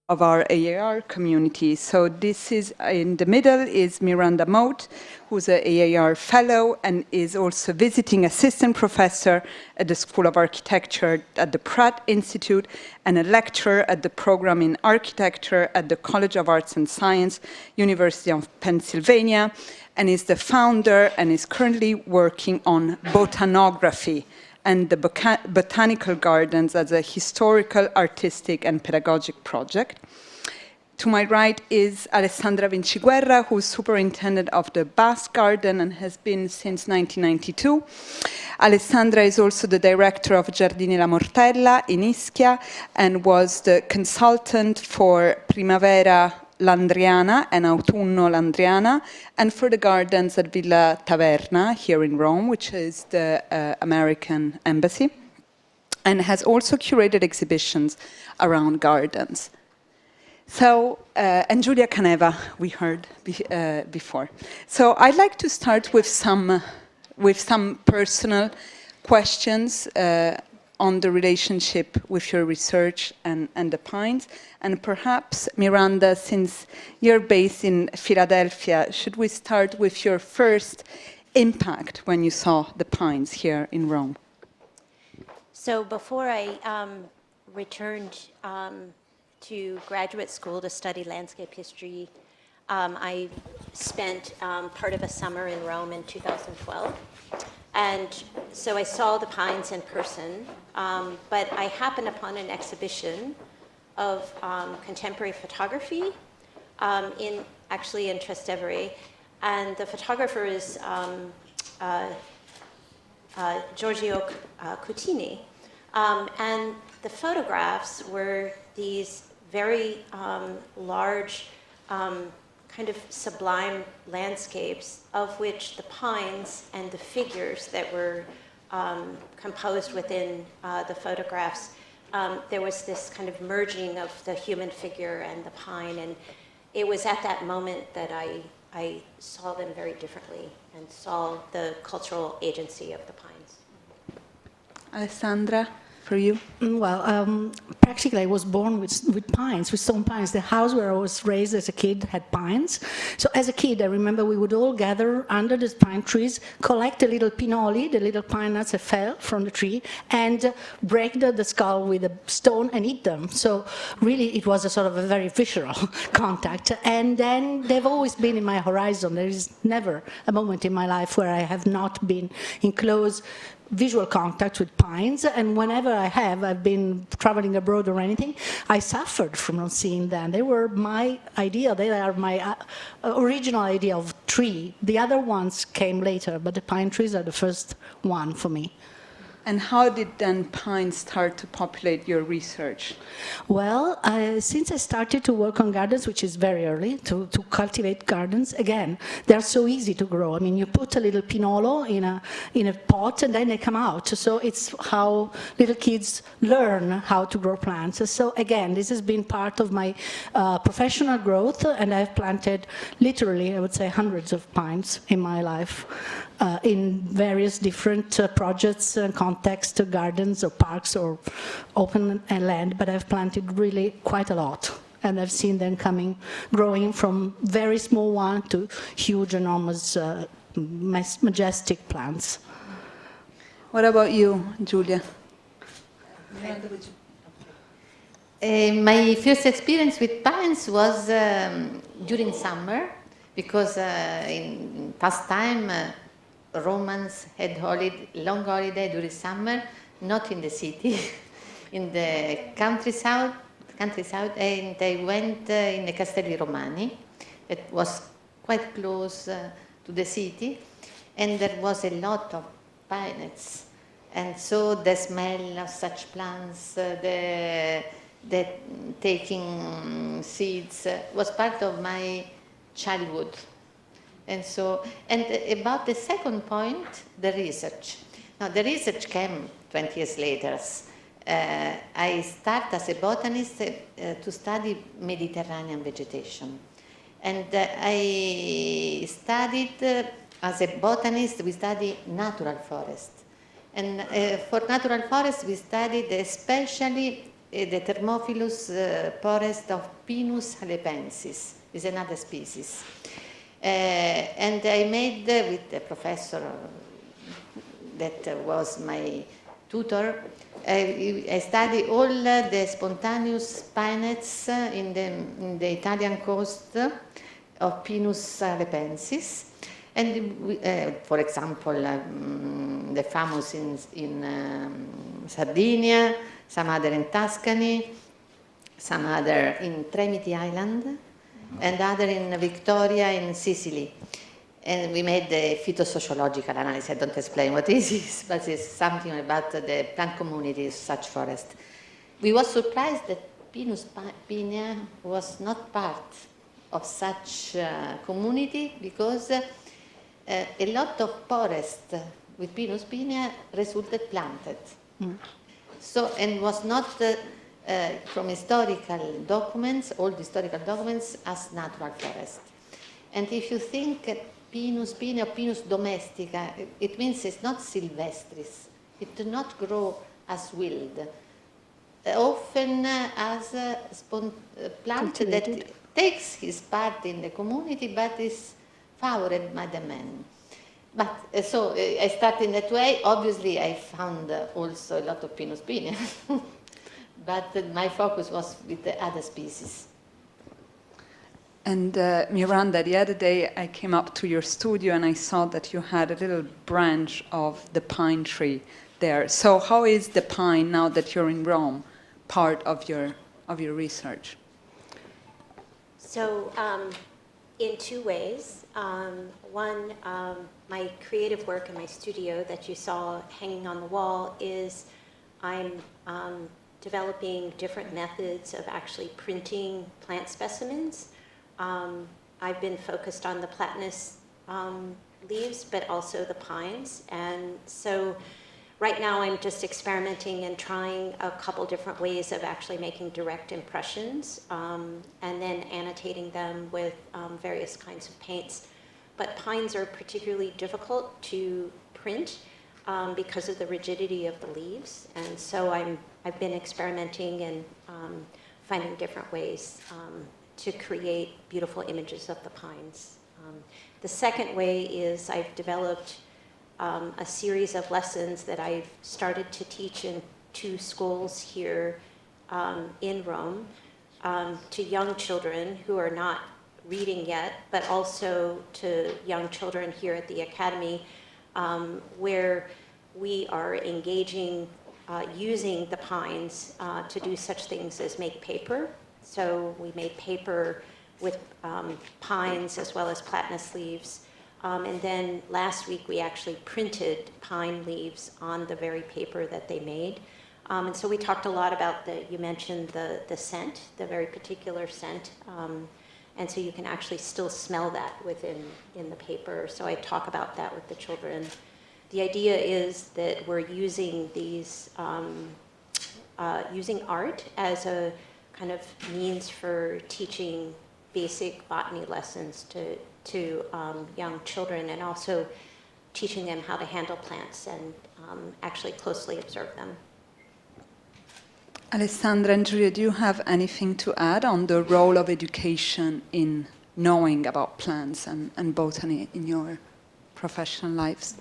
of our AAR community. So this is, in the middle is Miranda Moat, who's an AAR fellow and is also visiting assistant professor at the School of Architecture at the Pratt Institute and a lecturer at the program in architecture at the College of Arts and Science, University of Pennsylvania, and is the founder and is currently working on botanography and the botanical gardens as a historical, artistic, and pedagogic project. To my right is Alessandra Vinciguerra, who is superintendent of the Basque Garden and has been since 1992. Alessandra is also the director of Giardini La Mortella in Ischia and was the consultant for Primavera Landriana and Autunno Landriana, and for the gardens at Villa Taverna here in Rome, which is the American embassy, and has also curated exhibitions around gardens. So, and Giulia Caneva, we heard before. So I'd like to start with some personal questions on the relationship with your research and the pines. And perhaps, Miranda, since you're based in Philadelphia, should we start with your first impact when you saw the pines here in Rome? So before I returned to graduate school to study landscape history, I spent part of a summer in Rome in 2012. And so I saw the pines in person, but I happened upon an exhibition of contemporary photography actually in Trastevere. And the photographer is Giorgio Cutini. And the photographs were these very large, kind of sublime landscapes, of which the pines and the figures that were composed within the photographs, there was this kind of merging of the human figure and the pine, and it was at that moment that I saw them very differently and saw the cultural agency of the pines. Alessandra, for you? Well, practically I was born with pines, with stone pines. The house where I was raised as a kid had pines. So as a kid, I remember we would all gather under the pine trees, collect the little pinoli, the little pine nuts that fell from the tree, and break the skull with a stone and eat them. So really it was a sort of a very visceral contact. And then they've always been in my horizon. There is never a moment in my life where I have not been in close visual contact with pines, and whenever I've been traveling abroad or anything, I suffered from not seeing them. They were my idea, they are my original idea of tree. The other ones came later, but the pine trees are the first one for me. And how did then pines start to populate your research? Well, since I started to work on gardens, which is very early, to cultivate gardens, again, they're so easy to grow. I mean, you put a little pinolo in a pot and then they come out. So it's how little kids learn how to grow plants. So again, this has been part of my professional growth, and I've planted literally, I would say, hundreds of pines in my life. In various different projects and context, gardens or parks or open land, but I've planted really quite a lot. And I've seen them growing from very small one to huge, enormous, majestic plants. What about you, Giulia? My first experience with pines was during summer, because in past time, Romans had long holiday during summer, not in the city, in the countryside, and they went in the Castelli Romani. It was quite close to the city, and there was a lot of pines. And so the smell of such plants, the taking seeds, was part of my childhood. And so, and about the second point, the research. Now, the research came 20 years later. I started as a botanist to study Mediterranean vegetation. And I studied, as a botanist, we study natural forest. And for natural forest, we studied especially the Thermophilus forest of Pinus halepensis, is another species. And I made with the professor that was my tutor, I studied all the spontaneous pinets in the Italian coast of Pinus halepensis. And for example, the famous in Sardinia, some other in Tuscany, some other in Tremiti Island, and other in Victoria in Sicily. And we made the phytosociological analysis. I don't explain what this is, but it's something about the plant communities, such forest. We were surprised that Pinus pinea was not part of such community, because a lot of forest with Pinus pinea resulted planted. So, and was not from historical documents, old historical documents, as natural forest. And if you think Pinus pinea or Pinus domestica, it means it's not silvestris. It does not grow as wild. Often as a plant that takes his part in the community, but is favored by the man. But so I started in that way. Obviously, I found also a lot of Pinus pinea, but my focus was with the other species. And Miranda, the other day I came up to your studio and I saw that you had a little branch of the pine tree there. So how is the pine, now that you're in Rome, part of your research? So in two ways. One, my creative work in my studio that you saw hanging on the wall is I'm developing different methods of actually printing plant specimens. I've been focused on the platanus leaves, but also the pines. And so right now I'm just experimenting and trying a couple different ways of actually making direct impressions and then annotating them with various kinds of paints. But pines are particularly difficult to print because of the rigidity of the leaves. And so I've been experimenting and finding different ways to create beautiful images of the pines. The second way is I've developed a series of lessons that I've started to teach in 2 schools here in Rome to young children who are not reading yet, but also to young children here at the Academy, where we are engaging using the pines to do such things as make paper. So we made paper with pines as well as platanus leaves. And then last week we actually printed pine leaves on the very paper that they made. And so we talked a lot about you mentioned the scent, the very particular scent. And so you can actually still smell that in the paper. So I talk about that with the children. The idea is that we're using these, using art as a kind of means for teaching basic botany lessons to young children, and also teaching them how to handle plants and actually closely observe them. Alessandra and Giulia, do you have anything to add on the role of education in knowing about plants and botany in your professional lives?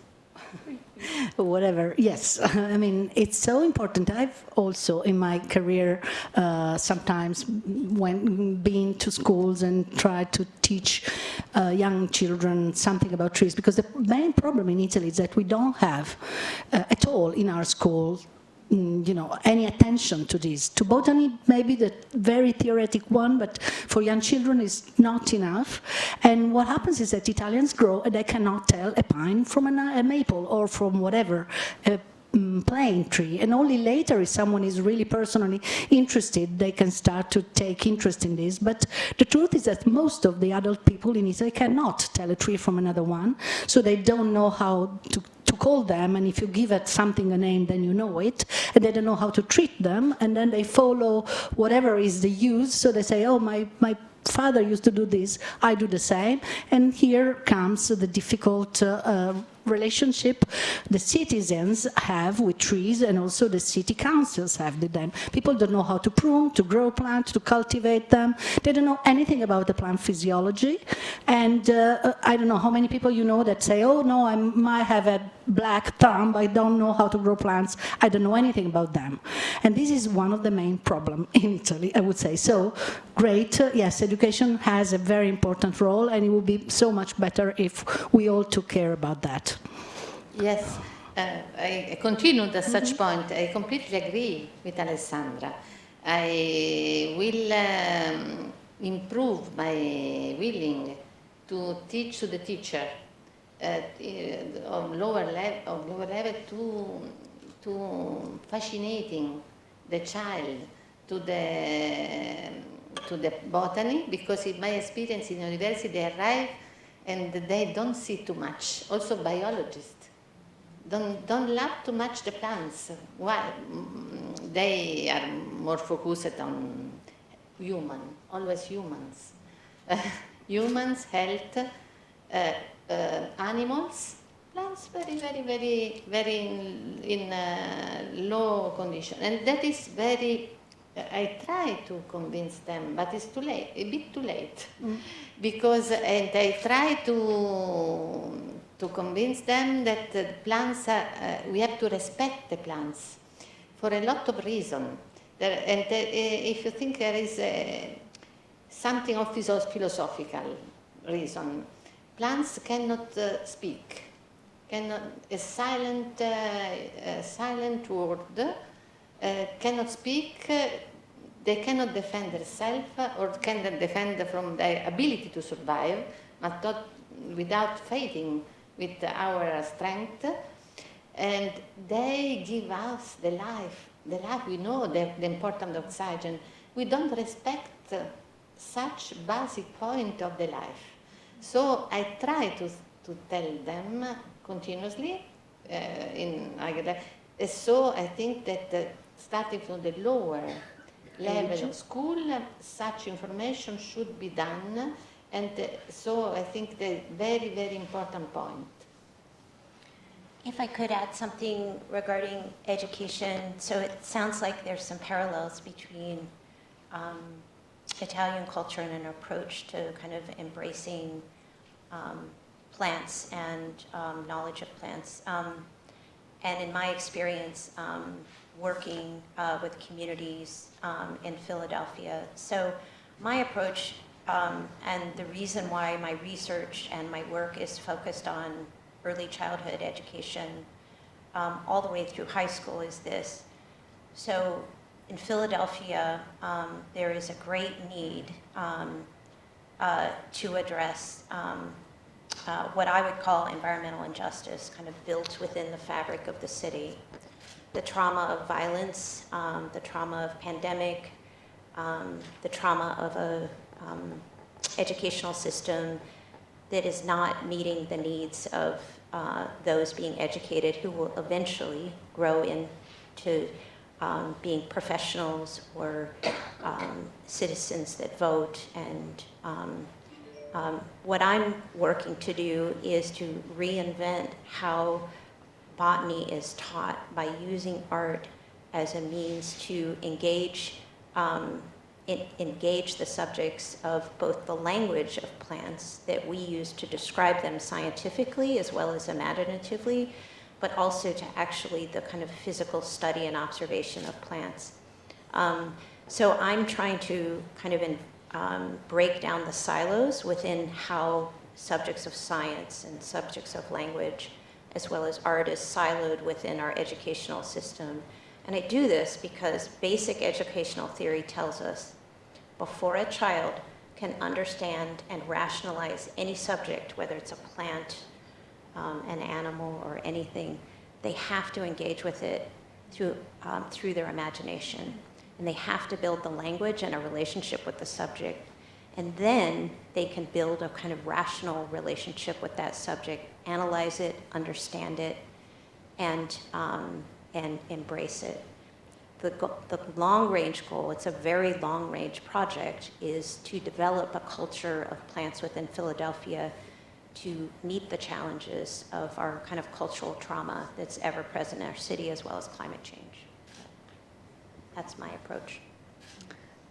Whatever, yes. I mean, it's so important. I've also, in my career, sometimes been to schools and tried to teach young children something about trees, because the main problem in Italy is that we don't have at all in our school any attention to this. To botany, maybe the very theoretic one, but for young children is not enough. And what happens is that Italians grow and they cannot tell a pine from a maple or from whatever, a plane tree. And only later, if someone is really personally interested, they can start to take interest in this. But the truth is that most of the adult people in Italy cannot tell a tree from another one, so they don't know how to call them, and if you give it something a name, then you know it, and they don't know how to treat them, and then they follow whatever is the use, so they say, oh, my father used to do this, I do the same, and here comes the difficult relationship the citizens have with trees, and also the city councils have with them. People don't know how to prune, to grow plants, to cultivate them. They don't know anything about the plant physiology. And I don't know how many people you know that say, oh no, I might have a black thumb, I don't know how to grow plants, I don't know anything about them. And this is one of the main problems in Italy, I would say. So great, yes, education has a very important role, and it would be so much better if we all took care about that. Yes, I continued at such point. I completely agree with Alessandra. I will improve my willing to teach to the teacher of lower level to fascinating the child to the botany, because in my experience in university they arrive and they don't see too much. Also biologists don't love too much the plants. Why? They are more focused on always humans. Humans, health, animals, plants very in low condition. And that is very, I try to convince them, but it's too late, a bit too late. Because, and I try to convince them that plants, we have to respect the plants for a lot of reasons. If you think there is something of philosophical reason, plants cannot speak. A silent word cannot speak. They cannot defend themselves or cannot defend from their ability to survive, but not without fading with our strength. And they give us the life. The life, we know the importance of oxygen. We don't respect such basic point of the life. So I try to tell them continuously. So I think that starting from the lower level of school, such information should be done. And so I think the very important point. If I could add something regarding education, so it sounds like there's some parallels between Italian culture and an approach to kind of embracing plants and knowledge of plants. And in my experience, working with communities in Philadelphia. So my approach and the reason why my research and my work is focused on early childhood education all the way through high school is this. So in Philadelphia, there is a great need to address what I would call environmental injustice, kind of built within the fabric of the city. The trauma of violence, the trauma of pandemic, the trauma of a educational system that is not meeting the needs of those being educated, who will eventually grow into being professionals or citizens that vote. And what I'm working to do is to reinvent how botany is taught by using art as a means to engage the subjects of both the language of plants that we use to describe them scientifically as well as imaginatively, but also to actually the kind of physical study and observation of plants. So I'm trying to kind of break down the silos within how subjects of science and subjects of language as well as art is siloed within our educational system. And I do this because basic educational theory tells us before a child can understand and rationalize any subject, whether it's a plant, an animal, or anything, they have to engage with it through their imagination. And they have to build the language and a relationship with the subject. And then they can build a kind of rational relationship with that subject, analyze it, understand it, and embrace it. The long-range goal, it's a very long-range project, is to develop a culture of plants within Philadelphia to meet the challenges of our kind of cultural trauma that's ever present in our city, as well as climate change. That's my approach.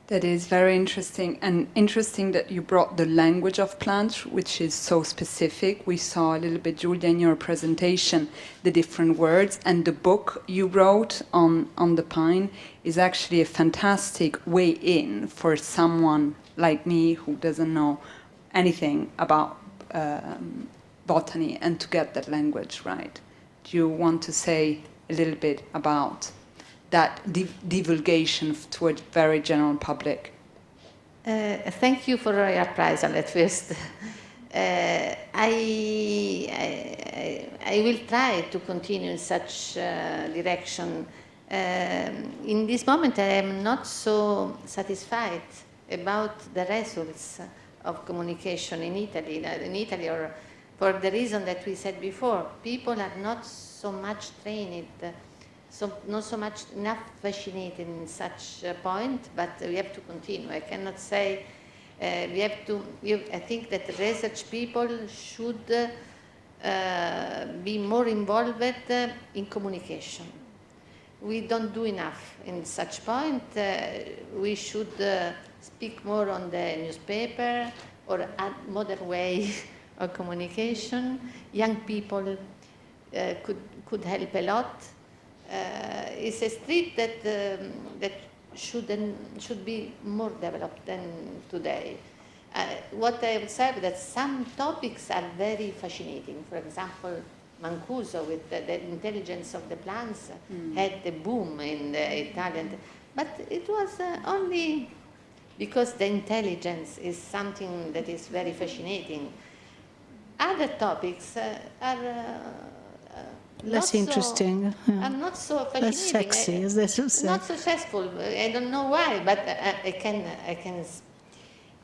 That is very interesting, and interesting that you brought the language of plants, which is so specific. We saw a little bit, Julia, in your presentation, the different words, and the book you wrote on the pine is actually a fantastic way in for someone like me who doesn't know anything about botany, and to get that language right. Do you want to say a little bit about that divulgation to a very general public? Thank you for your appraisal at first. I will try to continue in such direction. In this moment, I am not so satisfied about the results of communication in Italy, or for the reason that we said before, people are not so much trained, not so much enough fascinated in such a point, but we have to continue. I cannot say we have to. I think that research people should be more involved in communication. We don't do enough in such point. We should speak more on the newspaper or add modern way of communication. Young people could help a lot. It's a street that should be more developed than today. What I observed that some topics are very fascinating. For example, Mancuso with the intelligence of the plants had a boom in the Italian, but it was only because the intelligence is something that is very fascinating. Other topics are less interesting. Are not so fascinating. Less sexy, as they should say. Not successful. I don't know why, but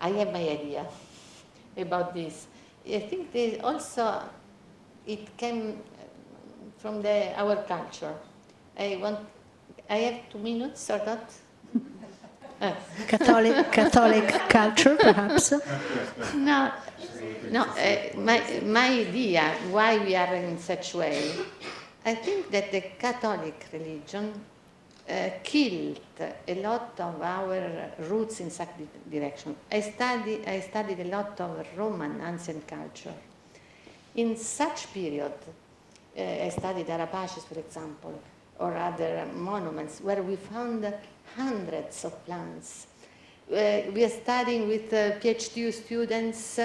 I have my idea about this. I think it came from our culture. I have 2 minutes or not? Catholic culture, perhaps. No. My idea why we are in such way, I think that the Catholic religion killed a lot of our roots in such direction. I studied a lot of Roman ancient culture. In such period, I studied Arapaces, for example, or other monuments where we found hundreds of plants. We are studying with PhD students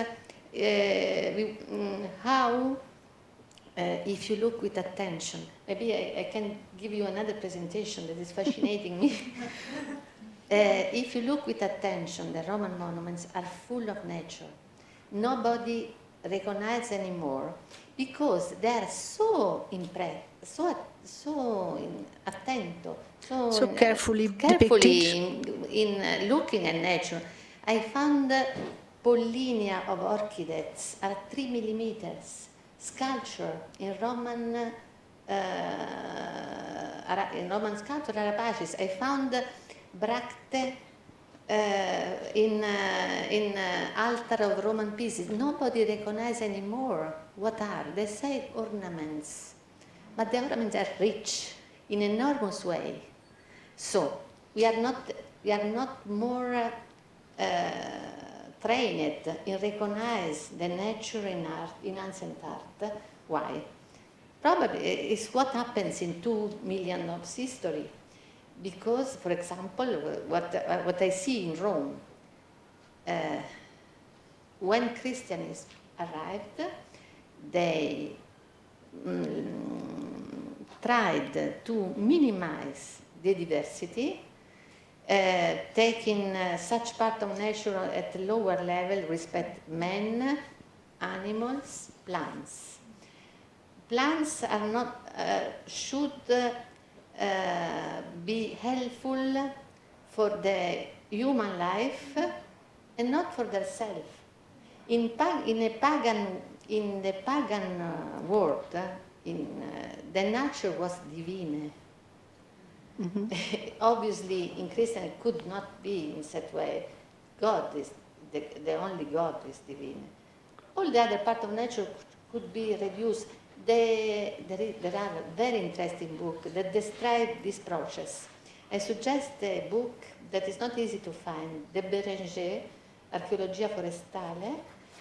how, if you look with attention, maybe I can give you another presentation that is fascinating me. If you look with attention, the Roman monuments are full of nature. Nobody recognizes anymore because they are so impressed, so attento, so carefully depicted. in looking at nature. I found pollinia of orchids are 3 millimeters. Sculpture in Roman sculpture Arapaces. I found bracte in altar of Roman pieces. Nobody recognizes anymore what are. They say ornaments, but the ornaments are rich in enormous way. So we are not more trained in recognize the nature in art, in ancient art. Why? Probably it's what happens in 2 million of history. Because, for example, what I see in Rome, when Christianism arrived, they tried to minimize the diversity, taking such part of nature at a lower level, respect men, animals, plants. Plants are not should be helpful for the human life and not for themselves. In the pagan world, the nature was divine. Mm-hmm. Obviously, in Christian, it could not be in such way. God is the only God is divine. all the other part of nature could be reduced. There are very interesting books that describe this process. I suggest a book that is not easy to find, De Bérenger, Archeologia Forestale.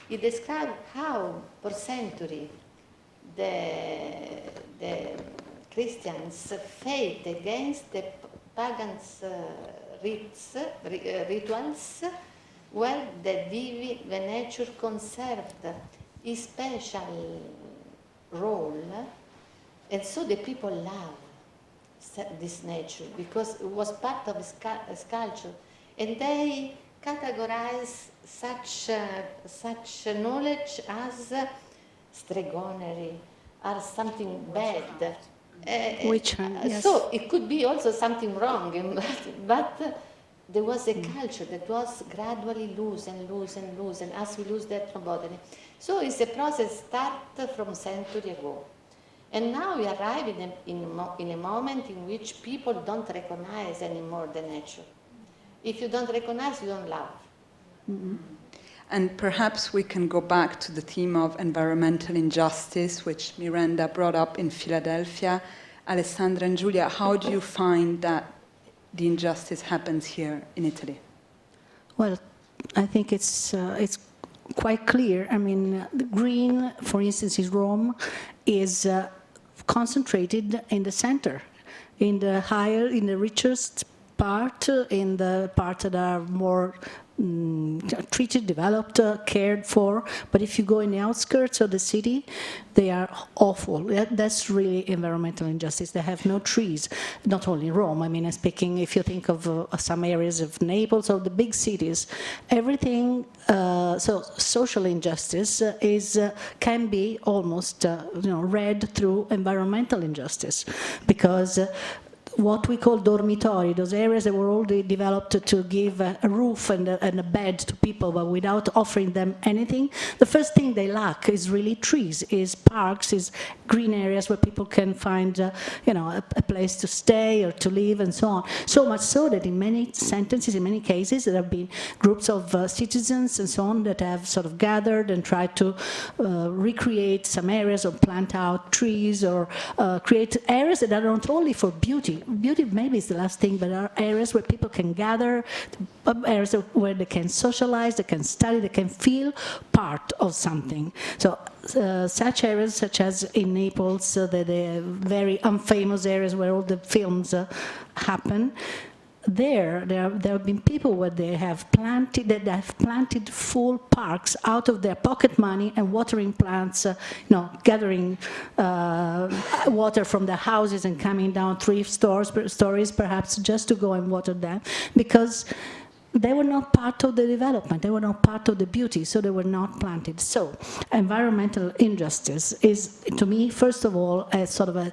It describes how, for centuries, the Christians fought against the pagans' rituals, where the nature conserved its special role, and so the people love this nature because it was part of his culture, and they categorize such knowledge as stregonery or something bad. Yes. So it could be also something wrong, but there was a culture that was gradually lose, and as we lose that from botany. So it's a process started from century ago. And now we arrive in a moment in which people don't recognize anymore the nature. If you don't recognize, you don't love. Mm-hmm. And perhaps we can go back to the theme of environmental injustice, which Miranda brought up in Philadelphia. Alessandra and Giulia, how do you find that the injustice happens here in Italy? Well, I think it's quite clear. I mean, the green, for instance, in Rome, is concentrated in the center, in the richest part, in the parts that are more treated, developed, cared for. But if you go in the outskirts of the city, they are awful. That's really environmental injustice. They have no trees, not only in Rome. I mean, I'm speaking, if you think of some areas of Naples or the big cities, everything, so social injustice can be almost read through environmental injustice, because what we call dormitory, those areas that were already developed to give a roof and a bed to people, but without offering them anything, the first thing they lack is really trees, is parks, is green areas where people can find, a place to stay or to live and so on. So much so that in many cases, there have been groups of citizens and so on that have sort of gathered and tried to recreate some areas or plant out trees or create areas that are not only for beauty. Beauty maybe is the last thing, but are areas where people can gather, areas where they can socialize, they can study, they can feel part of something. So such areas, such as in Naples, the very unfamous areas where all the films happen, there have been people where they have planted full parks out of their pocket money and watering plants, gathering water from the houses and coming down 3 stories perhaps just to go and water them, because they were not part of the development, they were not part of the beauty, so they were not planted. So environmental injustice is, to me, first of all, a sort of a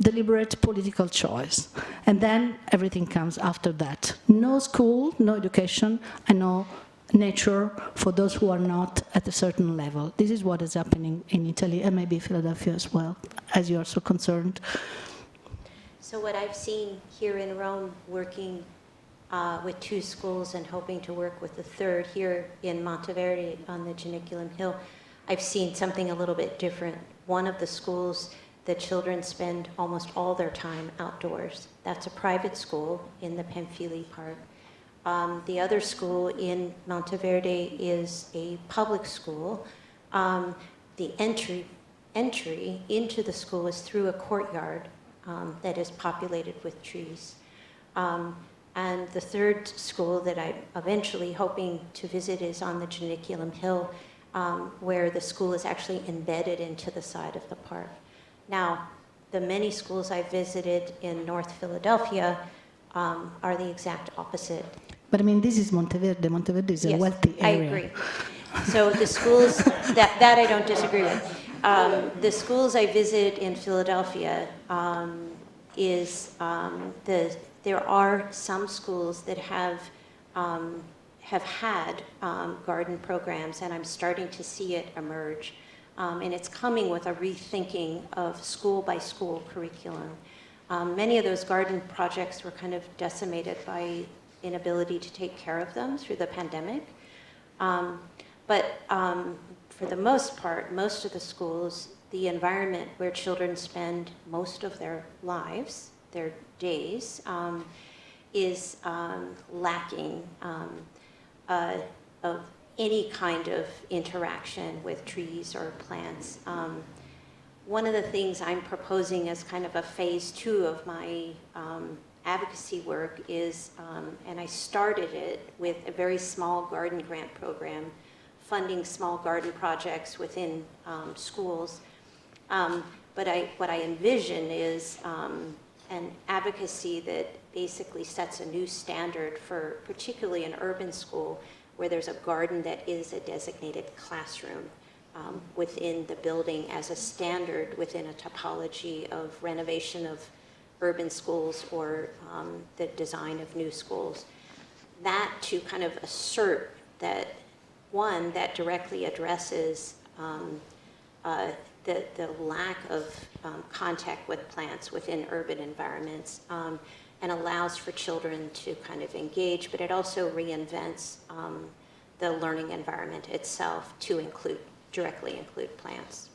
deliberate political choice, and then everything comes after that. No school, no education, and no nature for those who are not at a certain level. This is what is happening in Italy, and maybe Philadelphia as well, as you are so concerned. So what I've seen here in Rome, working with 2 schools and hoping to work with the 3rd here in Monteverde on the Janiculum Hill, I've seen something a little bit different. One of the schools, the children spend almost all their time outdoors. That's a private school in the Pamphili Park. The other school in Monteverde is a public school. The entry into the school is through a courtyard that is populated with trees. And the 3rd school that I'm eventually hoping to visit is on the Janiculum Hill, where the school is actually embedded into the side of the park. Now, the many schools I visited in North Philadelphia are the exact opposite. But I mean, this is Monteverde. Monteverde is a wealthy area. I agree. So the schools, that I don't disagree with. The schools I visit in Philadelphia there are some schools that have had garden programs, and I'm starting to see it emerge. And it's coming with a rethinking of school-by-school curriculum. Many of those garden projects were kind of decimated by inability to take care of them through the pandemic. But for the most part, most of the schools, the environment where children spend most of their lives, their days, is lacking of any kind of interaction with trees or plants. One of the things I'm proposing as kind of a phase 2 of my advocacy work is, and I started it with a very small garden grant program, funding small garden projects within schools. But what I envision is an advocacy that basically sets a new standard for particularly an urban school where there's a garden that is a designated classroom within the building as a standard within a topology of renovation of urban schools or the design of new schools. That to kind of assert that, one, that directly addresses the lack of contact with plants within urban environments and allows for children to kind of engage, but it also reinvents the learning environment itself to directly include plants.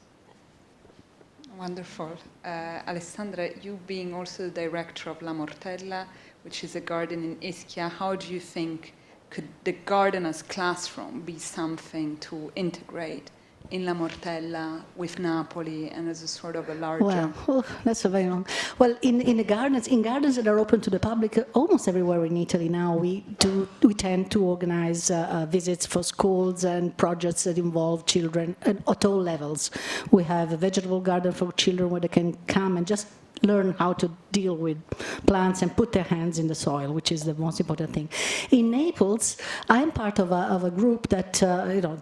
Wonderful. Alessandra, you being also the director of La Mortella, which is a garden in Ischia, how do you think could the gardener's classroom be something to integrate in La Mortella with Napoli and as a sort of a larger... Well, that's a very long... Well, in gardens that are open to the public, almost everywhere in Italy now, we tend to organize visits for schools and projects that involve children at all levels. We have a vegetable garden for children where they can come and just learn how to deal with plants and put their hands in the soil, which is the most important thing. In Naples, I'm part of a group that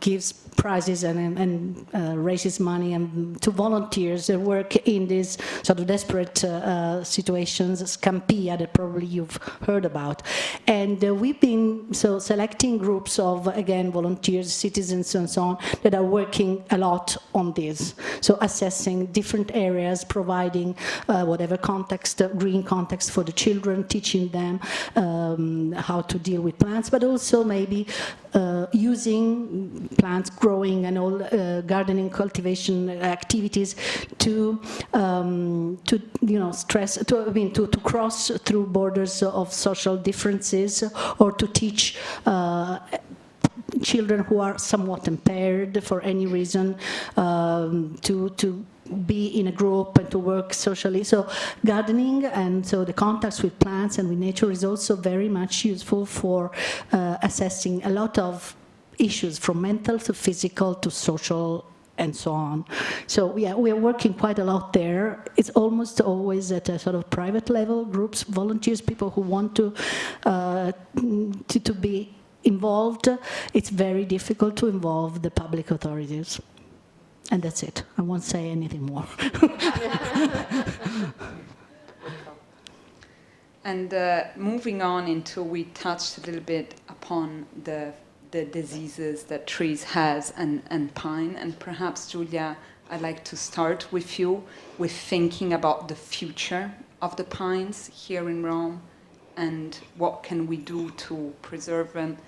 gives prizes and raises money to volunteers that work in these sort of desperate situations, Scampia, that probably you've heard about. And we've been selecting groups of, again, volunteers, citizens and so on, that are working a lot on this. So assessing different areas, providing whatever context, green context for the children, teaching them how to deal with plants, but also maybe using plants growing and all gardening cultivation activities to cross through borders of social differences, or to teach children who are somewhat impaired for any reason to be in a group and to work socially. So gardening and so the contacts with plants and with nature is also very much useful for assessing a lot of issues, from mental to physical to social and so on. So yeah, we are working quite a lot there. It's almost always at a sort of private level, groups, volunteers, people who want to be involved. It's very difficult to involve the public authorities. And that's it. I won't say anything more. And moving on into, we touched a little bit upon the diseases that trees has and pine. And perhaps, Giulia, I'd like to start with you with thinking about the future of the pines here in Rome and what can we do to preserve them.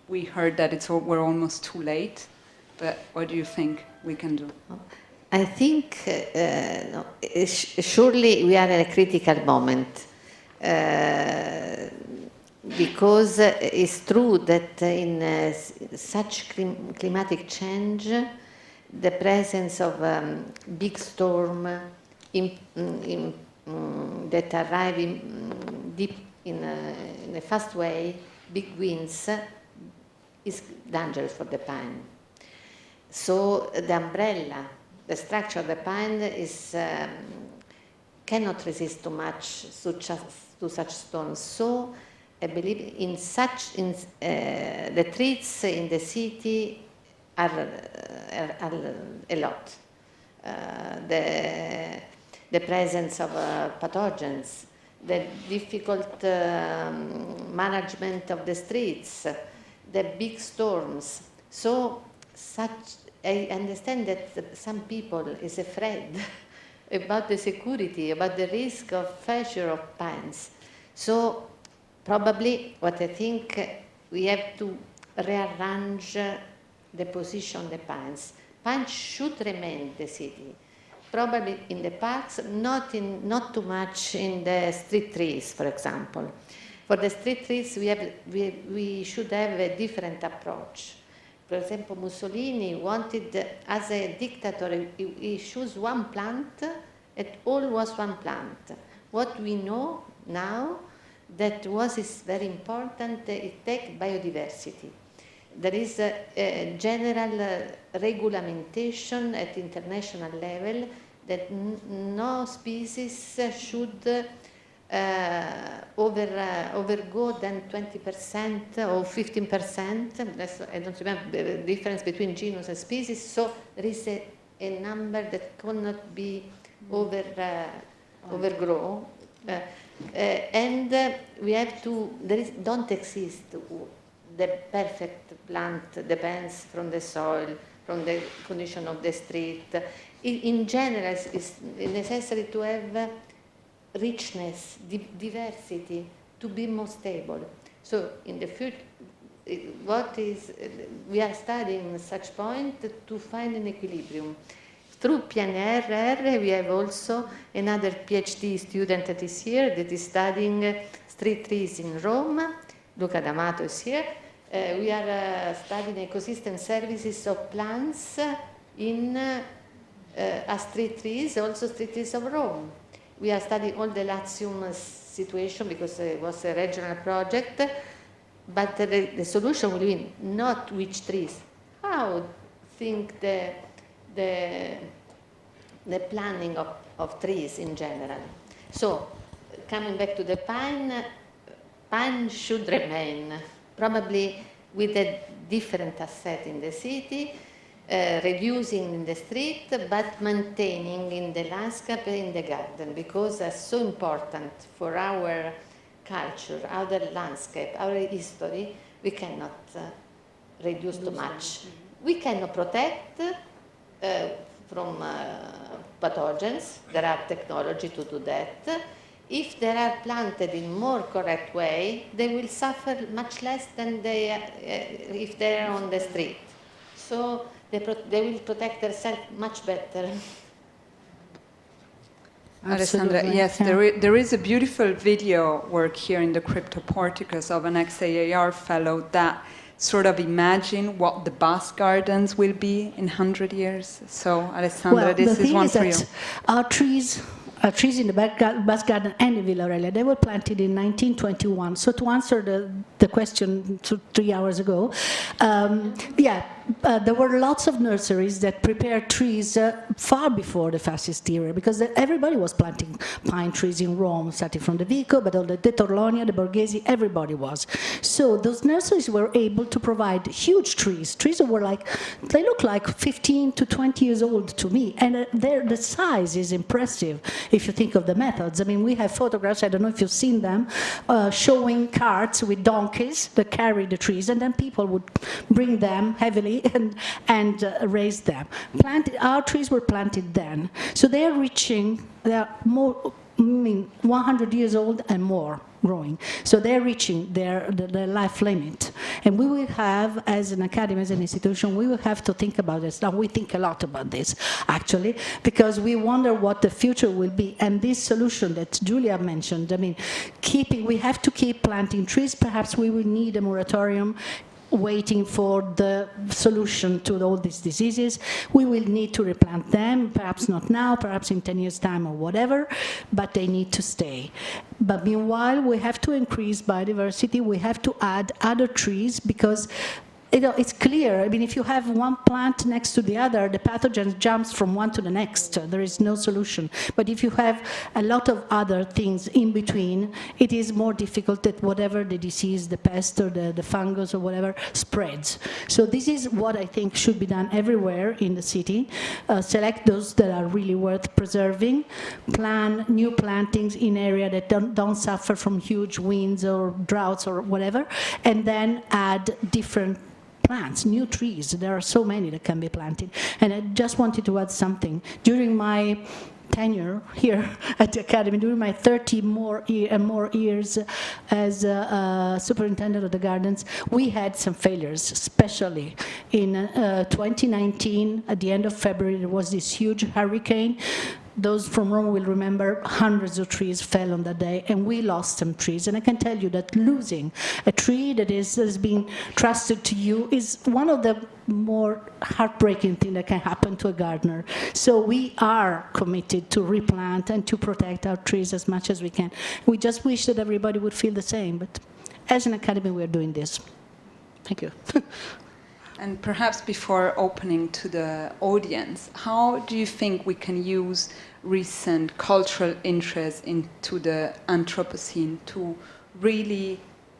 We heard that we're almost too late, but what do you think we can do? I think surely we are at a critical moment because it's true that in such climatic change, the presence of big storm that arrive deep in a fast way, big winds, is dangerous for the pine. So the umbrella, the structure of the pine is cannot resist too much to such storms. So I believe the trees in the city are a lot. The presence of pathogens, the difficult management of the streets, the big storms. So I understand that some people is afraid about the security, about the risk of failure of pines. So probably what I think we have to rearrange the position of the pines. Pines should remain in the city, probably in the parks, not too much in the street trees, for example. For the street trees, we should have a different approach. For example, Mussolini wanted, as a dictator, he chose one plant, it all was one plant. What we know now, that is very important, it takes biodiversity. There is a general regulation at international level that no species should overgo than 20% or 15%. I don't remember the difference between genus and species, so there is a number that cannot be overgrown. And we have to, don't exist the perfect plant, depends from the soil, from the condition of the street. In general, it's necessary to have richness, diversity, to be more stable. So in the future, we are studying such point to find an equilibrium. Through PNRR, we have also another PhD student that is here that is studying street trees in Rome. Luca D'Amato is here. We are studying ecosystem services of plants in as street trees, also street trees of Rome. We are studying all the Latium situation because it was a regional project, but the solution will be not which trees, how think the planning of trees in general. So, coming back to the pine should remain, probably with a different asset in the city, reducing in the street, but maintaining in the landscape and in the garden, because it's so important for our culture, our landscape, our history. We cannot reduce too much. We cannot protect from pathogens. There are technology to do that. If they are planted in more correct way, they will suffer much less than if they are on the street. So they will protect themselves much better. Alessandra, yes, there is a beautiful video work here in the Cryptoporticus of an ex-AAR fellow that sort of imagine what the Bass Gardens will be in 100 years. So, Alessandra, this is one for you. Our trees in the Bass Garden and in Villa Aurelia, they were planted in 1921. So to answer the question 3 hours ago, there were lots of nurseries that prepared trees far before the fascist era, because everybody was planting pine trees in Rome, starting from the Vico, but all the De Torlonia, the Borghese, everybody was. So those nurseries were able to provide huge trees that were they look like 15 to 20 years old to me, and the size is impressive if you think of the methods. I mean, we have photographs, I don't know if you've seen them, showing carts with donkeys that carry the trees, and then people would bring them heavily and raise them. Our trees were planted then, so they are more, 100 years old and more growing. So they're reaching their life limit. And we will have, as an academy, as an institution, we will have to think about this. Now, we think a lot about this, actually, because we wonder what the future will be. And this solution that Julia mentioned, I mean, we have to keep planting trees. Perhaps we will need a moratorium waiting for the solution to all these diseases. We will need to replant them, perhaps not now, perhaps in 10 years' time or whatever, but they need to stay. But meanwhile, we have to increase biodiversity, we have to add other trees, because it's clear. I mean, if you have one plant next to the other, the pathogen jumps from one to the next. There is no solution. But if you have a lot of other things in between, it is more difficult that whatever the disease, the pest or the fungus or whatever, spreads. So this is what I think should be done everywhere in the city. Select those that are really worth preserving, plan new plantings in areas that don't suffer from huge winds or droughts or whatever, and then add different plants, new trees. There are so many that can be planted. And I just wanted to add something. During my tenure here at the Academy, during my 30 more years as superintendent of the gardens, we had some failures, especially in 2019, at the end of February, there was this huge hurricane. Those from Roma will remember hundreds of trees fell on that day, and we lost some trees. And I can tell you that losing a tree that has been trusted to you is one of the more heartbreaking things that can happen to a gardener. So we are committed to replant and to protect our trees as much as we can. We just wish that everybody would feel the same, but as an academy, we are doing this. Thank you. And perhaps before opening to the audience, how do you think we can use recent cultural interest into the Anthropocene to really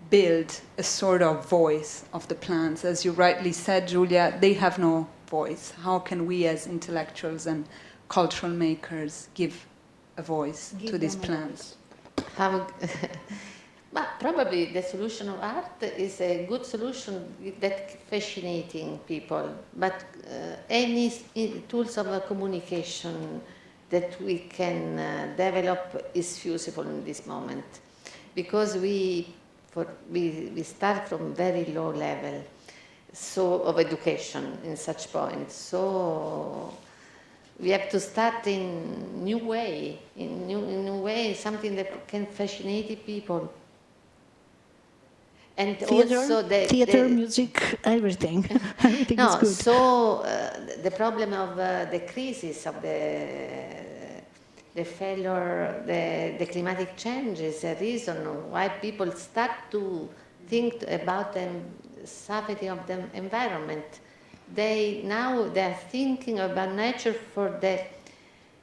build a sort of voice of the plants? As you rightly said, Julia, they have no voice. How can we as intellectuals and cultural makers give a voice to these plants? But probably the solution of art is a good solution that fascinating people. But any tools of communication that we can develop is useful in this moment, because we start from very low level of education in such points. So we have to start in new way, something that can fascinate people. And theater, also theater, music, everything. Everything is good. So the problem of the crisis of the failure, the climatic change is a reason why people start to think about the safety of the environment. They are thinking about nature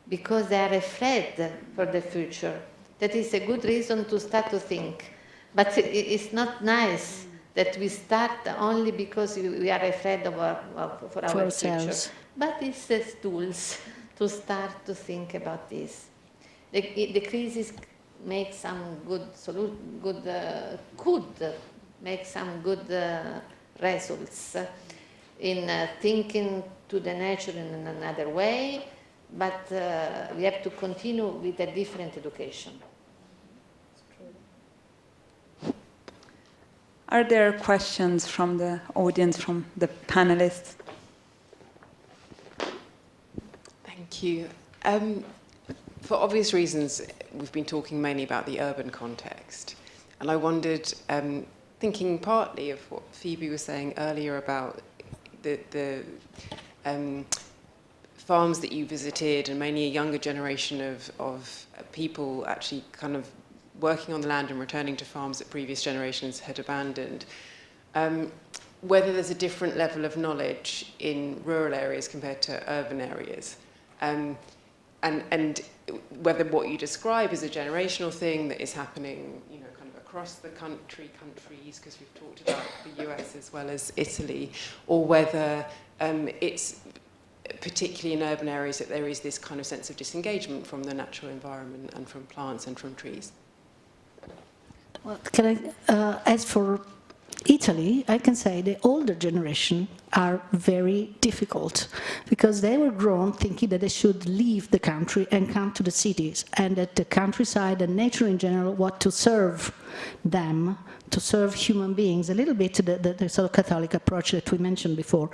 because they are afraid for the future. That is a good reason to start to think. But it's not nice that we start only because we are afraid for our future. But it's tools to start to think about this. The crisis makes some could make some good results in thinking to the nature in another way, but we have to continue with a different education. Are there questions from the audience, from the panelists? Thank you. For obvious reasons, we've been talking mainly about the urban context. And I wondered, thinking partly of what Phoebe was saying earlier about the farms that you visited, and mainly a younger generation of people actually kind of working on the land and returning to farms that previous generations had abandoned, whether there's a different level of knowledge in rural areas compared to urban areas, and whether what you describe is a generational thing that is happening, kind of across the countries, because we've talked about the US as well as Italy, or whether it's particularly in urban areas that there is this kind of sense of disengagement from the natural environment and from plants and from trees. Well, as for Italy, I can say the older generation are very difficult because they were grown thinking that they should leave the country and come to the cities, and that the countryside and nature in general want to serve them, to serve human beings, a little bit the sort of Catholic approach that we mentioned before.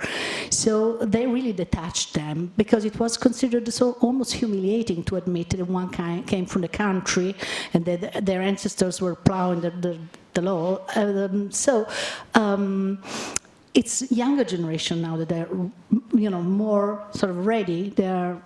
So they really detached them because it was considered so almost humiliating to admit that one came from the country and that their ancestors were plowing the law. It's younger generation now that they're, more sort of ready. They're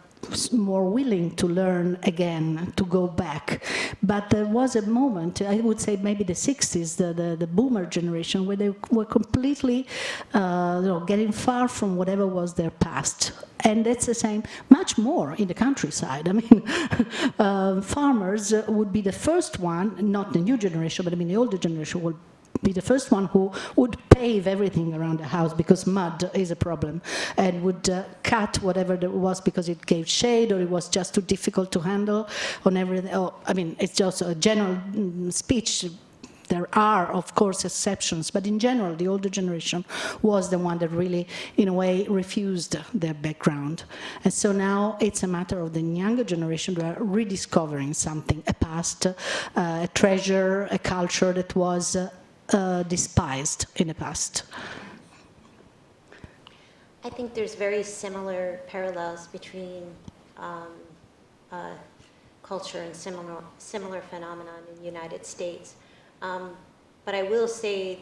more willing to learn again, to go back. But there was a moment, I would say maybe the 60s, the boomer generation, where they were completely getting far from whatever was their past. And that's the same, much more in the countryside. I mean, farmers would be the first one, not the new generation, but I mean the older generation would be the first one who would pave everything around the house because mud is a problem, and would cut whatever there was because it gave shade or it was just too difficult to handle on everything. I mean, it's just a general speech. There are, of course, exceptions, but in general, the older generation was the one that really, in a way, refused their background. And so now it's a matter of the younger generation who are rediscovering something, a past, a treasure, a culture that was despised in the past. I think there's very similar parallels between culture and similar phenomenon in the United States. But I will say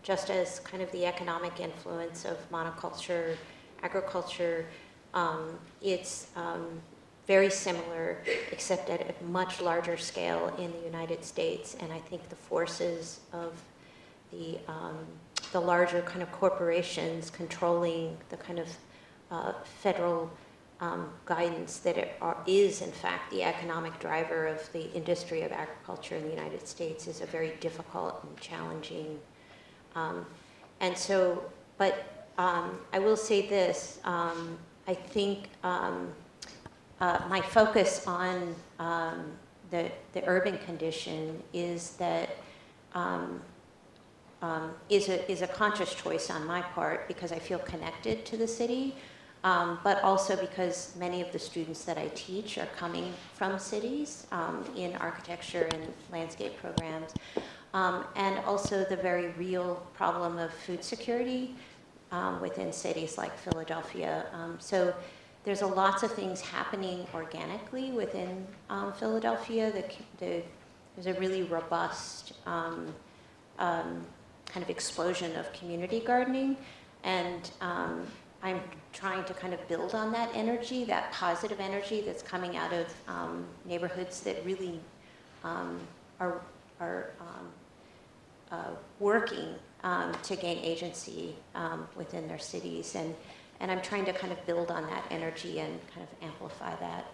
just as kind of the economic influence of monoculture, agriculture, it's very similar, except at a much larger scale in the United States. And I think the forces of the larger kind of corporations controlling the kind of federal guidance that is in fact the economic driver of the industry of agriculture in the United States is a very difficult and challenging. And so, but I will say this, I think my focus on the urban condition is that is a conscious choice on my part because I feel connected to the city, but also because many of the students that I teach are coming from cities in architecture and landscape programs, and also the very real problem of food security within cities like Philadelphia. So there's lots of things happening organically within Philadelphia. There's a really robust kind of explosion of community gardening, and I'm trying to kind of build on that energy, that positive energy that's coming out of neighborhoods that really are working to gain agency within their cities, and I'm trying to kind of build on that energy and kind of amplify that.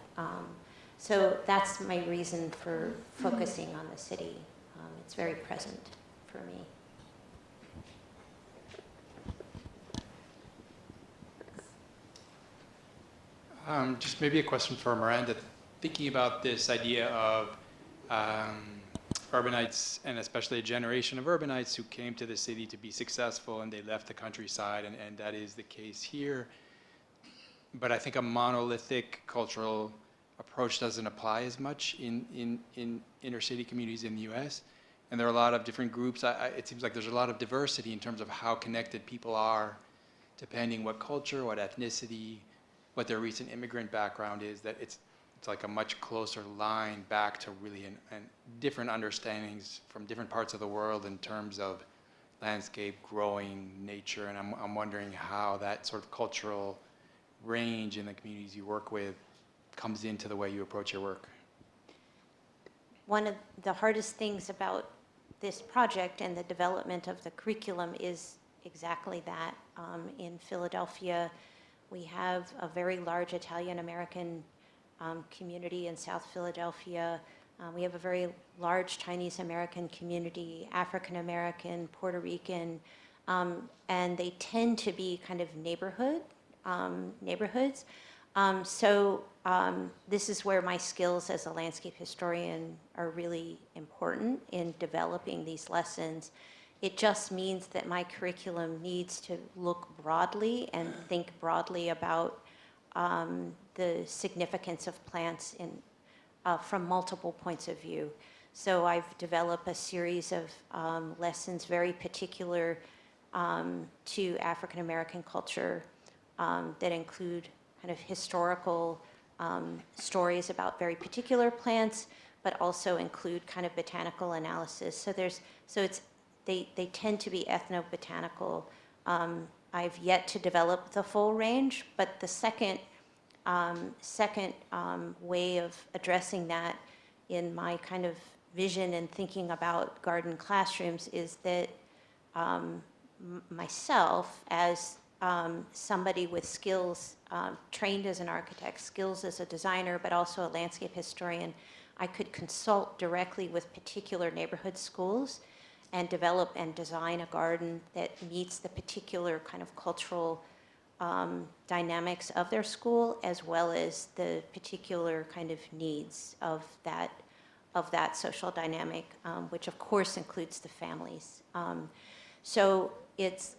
So that's my reason for focusing on the city. It's very present for me. Just maybe a question for Miranda. Thinking about this idea of urbanites, and especially a generation of urbanites who came to the city to be successful and they left the countryside, and that is the case here. But I think a monolithic cultural approach doesn't apply as much in inner city communities in the US. And there are a lot of different groups. It seems like there's a lot of diversity in terms of how connected people are, depending what culture, what ethnicity, what their recent immigrant background is, that it's like a much closer line back to really and different understandings from different parts of the world in terms of landscape, growing, nature, and I'm wondering how that sort of cultural range in the communities you work with comes into the way you approach your work. One of the hardest things about this project and the development of the curriculum is exactly that. In Philadelphia, we have a very large Italian-American community in South Philadelphia. We have a very large Chinese-American community, African-American, Puerto Rican, and they tend to be kind of neighborhoods. So this is where my skills as a landscape historian are really important in developing these lessons. It just means that my curriculum needs to look broadly and think broadly about the significance of plants from multiple points of view. So I've developed a series of lessons very particular to African American culture that include kind of historical stories about very particular plants, but also include kind of botanical analysis. They tend to be ethnobotanical. I've yet to develop the full range, but the second way of addressing that in my kind of vision and thinking about garden classrooms is that myself, as somebody with skills, trained as an architect, skills as a designer, but also a landscape historian, I could consult directly with particular neighborhood schools and develop and design a garden that meets the particular kind of cultural dynamics of their school, as well as the particular kind of needs of that of that social dynamic, which of course includes the families. So it's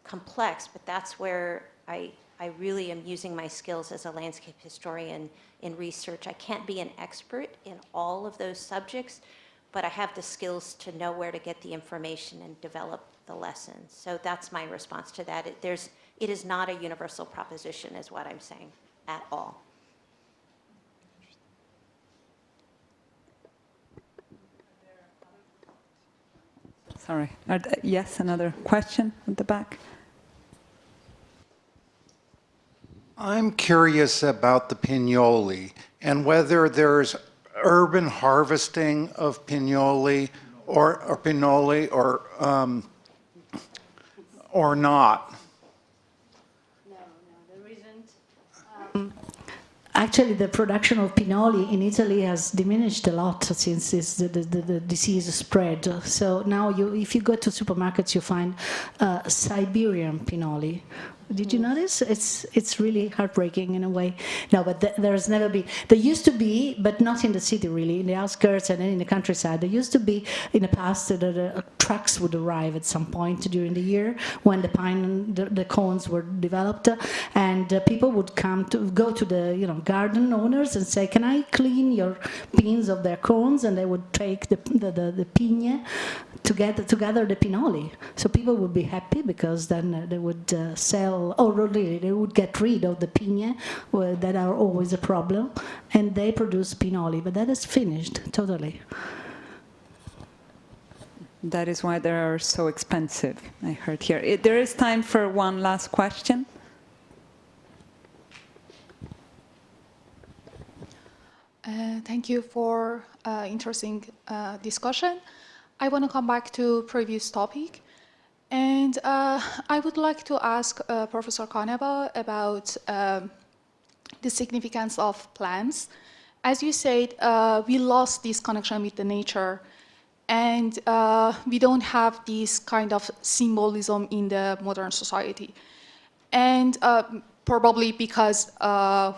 complex, but that's where I really am using my skills as a landscape historian in research. I can't be an expert in all of those subjects, but I have the skills to know where to get the information and develop the lessons. So that's my response to that. It is not a universal proposition, is what I'm saying, at all. Sorry. Yes, another question at the back. I'm curious about the pignoli and whether there's urban harvesting of pignoli or pinoli or not. No, there isn't. Actually, the production of pinoli in Italy has diminished a lot since the disease spread. So now, if you go to supermarkets, you find Siberian pinoli. Did you notice? It's really heartbreaking in a way. No, but there's never been. There used to be, but not in the city really, in the outskirts and in the countryside. There used to be in the past that trucks would arrive at some point during the year when the cones were developed, and people would go to the garden owners and say, "Can I clean your pins of their cones?" And they would take the pigne to gather the pinoli. So people would be happy because then they would sell. Or really, they would get rid of the pigne that are always a problem, and they produce pinoli. But that is finished totally. That is why they are so expensive, I heard here. There is time for one last question. Thank you for interesting discussion. I want to come back to previous topic. And I would like to ask Professor Kaneva about the significance of plants. As you said, we lost this connection with the nature, and we don't have this kind of symbolism in the modern society. And probably because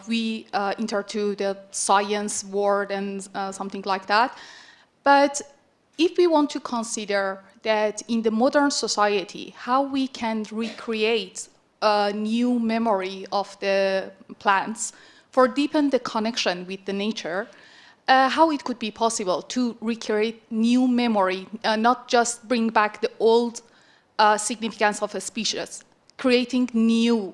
we enter to the science world and something like that. But if we want to consider that in the modern society, how we can recreate a new memory of the plants for deepen the connection with the nature, how it could be possible to recreate new memory, not just bring back the old significance of a species, creating new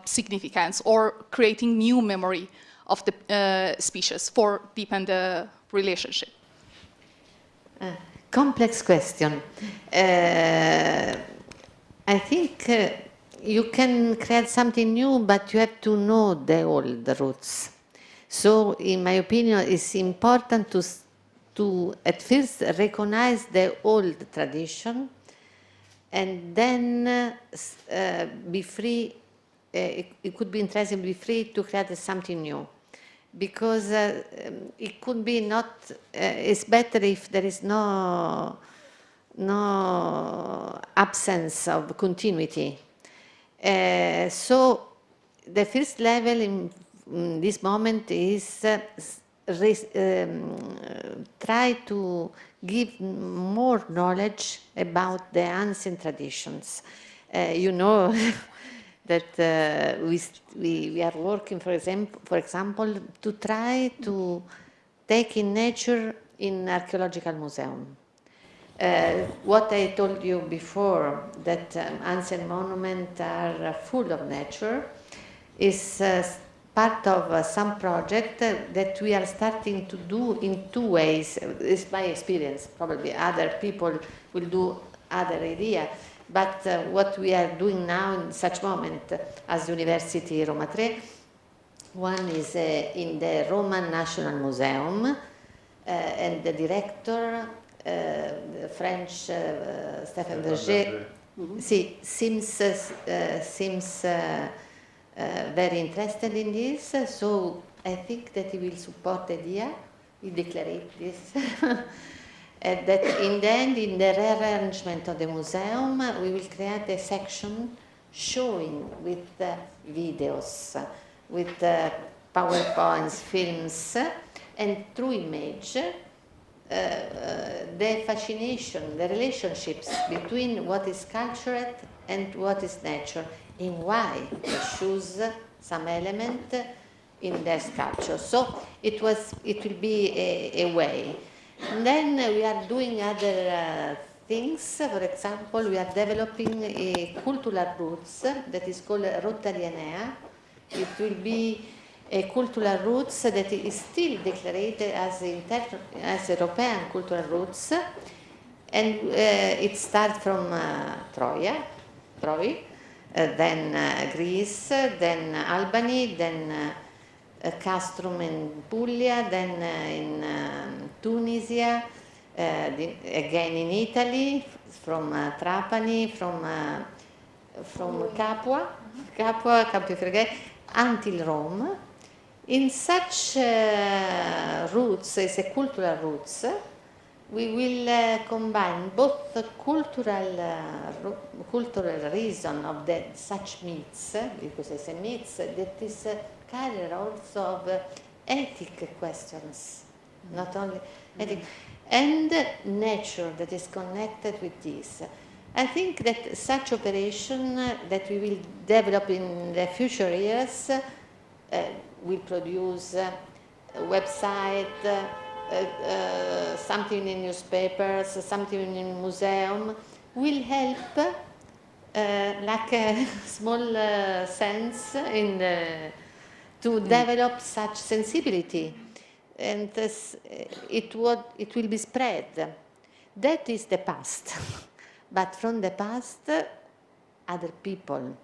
significance or creating new memory of the species for deepen the relationship. Complex question. I think you can create something new, but you have to know the old roots. So, in my opinion, it's important to at first recognize the old tradition, and then be free. It could be interesting to be free to create something new. Because it could be not, it's better if there is no absence of continuity. So the first level in this moment is try to give more knowledge about the ancient traditions. You know, that we are working, for example, to try to take in nature in archaeological museum. What I told you before, that ancient monuments are full of nature, is part of some project that we are starting to do in two ways. It's my experience. Probably other people will do other idea. But what we are doing now in such moment as University Roma 3, one is in the Roman National Museum, and the director, the French Stéphane Berger, seems very interested in this. So I think that he will support the idea. He declared this. That in the end, in the rearrangement of the museum, we will create a section showing with videos, with PowerPoints, films, and through image, the fascination, the relationships between what is culture and what is nature, and why they choose some element in their sculpture. So it will be a way. And then we are doing other things. For example, we are developing a cultural roots that is called Rotarianea. It will be a cultural roots that is still declared as European cultural roots, and it starts from Troy, then Greece, then Albany, then Castrum in Puglia, then in Tunisia, again in Italy, from Trapani, from Capua, until Rome. In such roots, as a cultural roots, we will combine both the cultural reason of such myths, because it's a myth that is carried also of ethic questions, not only ethic, and nature that is connected with this. I think that such operation that we will develop in the future years will produce a website, something in newspapers, something in museum, will help like a small sense to develop such sensibility, and it will be spread. That is the past, but from the past, other people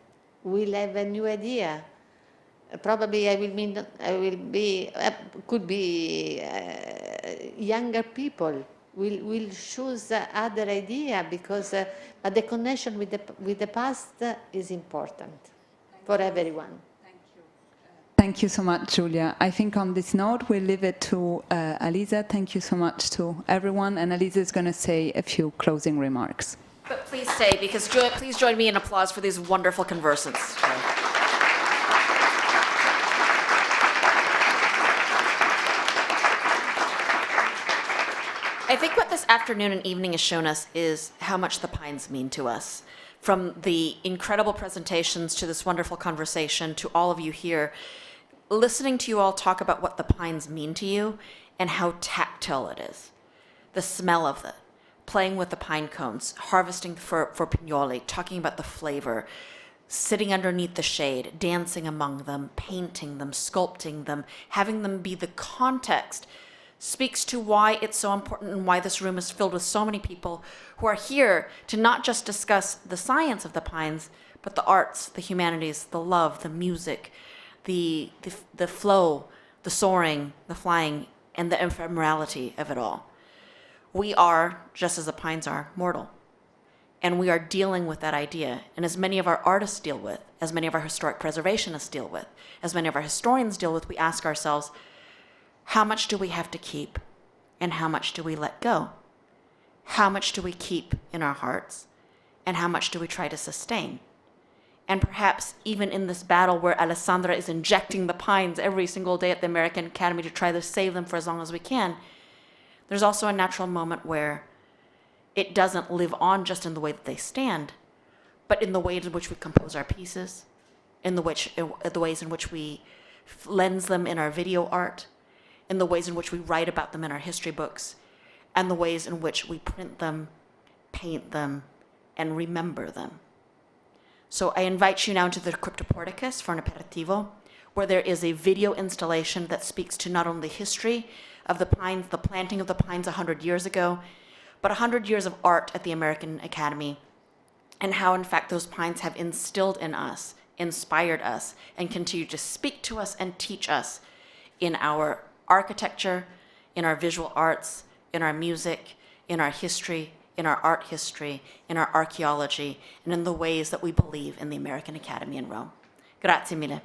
will have a new idea. Probably could be younger people will choose other idea, because but the connection with the past is important for everyone. Thank you so much, Julia. I think on this note, we'll leave it to Alisa. Thank you so much to everyone. And Alisa is going to say a few closing remarks. But please stay, because please join me in applause for these wonderful conversants. I think what this afternoon and evening has shown us is how much the pines mean to us. From the incredible presentations to this wonderful conversation to all of you here, listening to you all talk about what the pines mean to you and how tactile it is. The smell of it, playing with the pine cones, harvesting for pignoli, talking about the flavor, sitting underneath the shade, dancing among them, painting them, sculpting them, having them be the context, speaks to why it's so important and why this room is filled with so many people who are here to not just discuss the science of the pines, but the arts, the humanities, the love, the music, the flow, the soaring, the flying, and the ephemerality of it all. We are, just as the pines are, mortal. And we are dealing with that idea. And as many of our artists deal with, as many of our historic preservationists deal with, as many of our historians deal with, we ask ourselves, how much do we have to keep, and how much do we let go? How much do we keep in our hearts, and how much do we try to sustain? And perhaps even in this battle where Alessandra is injecting the pines every single day at the American Academy to try to save them for as long as we can, there's also a natural moment where it doesn't live on just in the way that they stand, but in the ways in which we compose our pieces, in the ways in which we lens them in our video art, in the ways in which we write about them in our history books, and the ways in which we print them, paint them, and remember them. So I invite you now to the Cryptoporticus for an aperitivo, where there is a video installation that speaks to not only the history of the pines, the planting of the pines 100 years ago, but 100 years of art at the American Academy, and how, in fact, those pines have instilled in us, inspired us, and continue to speak to us and teach us in our architecture, in our visual arts, in our music, in our history, in our art history, in our archaeology, and in the ways that we believe in the American Academy in Rome. Grazie mille.